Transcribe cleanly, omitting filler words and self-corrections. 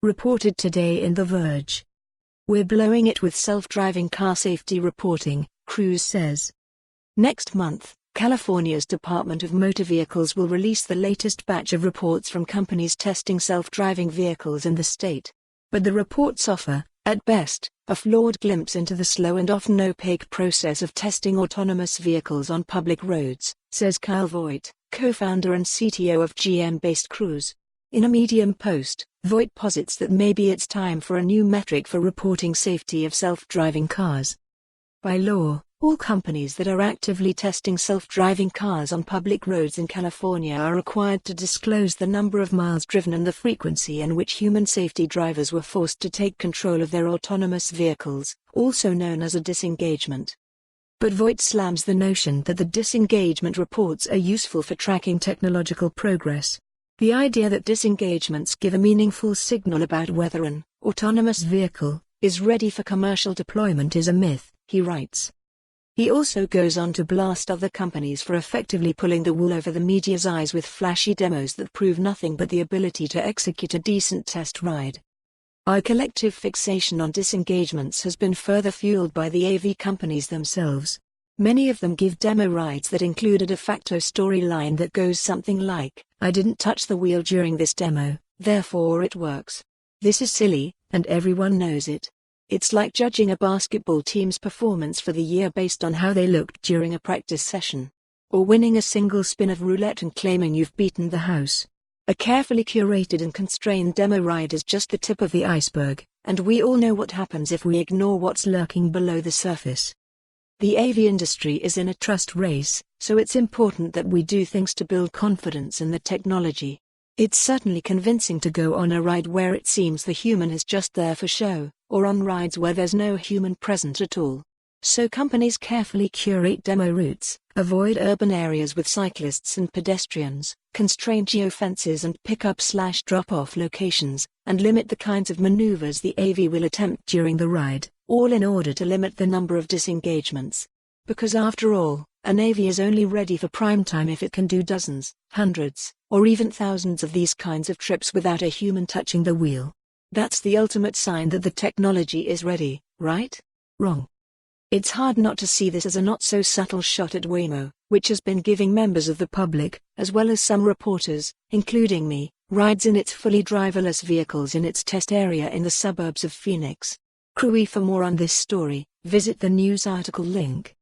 reported today in The Verge. "We're blowing it with self-driving car safety reporting," Cruise says. Next month, California's Department of Motor Vehicles will release the latest batch of reports from companies testing self-driving vehicles in the state. But the reports offer, at best, a flawed glimpse into the slow and often opaque process of testing autonomous vehicles on public roads, says Kyle Vogt, co-founder and CTO of GM-based Cruise. In a Medium post, Vogt posits that maybe it's time for a new metric for reporting safety of self-driving cars. By law, all companies that are actively testing self-driving cars on public roads in California are required to disclose the number of miles driven and the frequency in which human safety drivers were forced to take control of their autonomous vehicles, also known as a disengagement. But Vogt slams the notion that the disengagement reports are useful for tracking technological progress. The idea that disengagements give a meaningful signal about whether an autonomous vehicle is ready for commercial deployment is a myth, he writes. He also goes on to blast other companies for effectively pulling the wool over the media's eyes with flashy demos that prove nothing but the ability to execute a decent test ride. Our collective fixation on disengagements has been further fueled by the AV companies themselves. Many of them give demo rides that include a de facto storyline that goes something like, "I didn't touch the wheel during this demo, therefore it works." This is silly, and everyone knows it. It's like judging a basketball team's performance for the year based on how they looked during a practice session. Or winning a single spin of roulette and claiming you've beaten the house. A carefully curated and constrained demo ride is just the tip of the iceberg, and we all know what happens if we ignore what's lurking below the surface. The AV industry is in a trust race, so it's important that we do things to build confidence in the technology. It's certainly convincing to go on a ride where it seems the human is just there for show, or on rides where there's no human present at all. So companies carefully curate demo routes, avoid urban areas with cyclists and pedestrians, constrain geofences and pick-up/drop-off locations, and limit the kinds of maneuvers the AV will attempt during the ride, all in order to limit the number of disengagements. Because after all, an AV is only ready for prime time if it can do dozens, hundreds, or even thousands of these kinds of trips without a human touching the wheel. That's the ultimate sign that the technology is ready, right? Wrong. It's hard not to see this as a not-so-subtle shot at Waymo, which has been giving members of the public, as well as some reporters, including me, rides in its fully driverless vehicles in its test area in the suburbs of Phoenix. For more on this story, visit the news article link.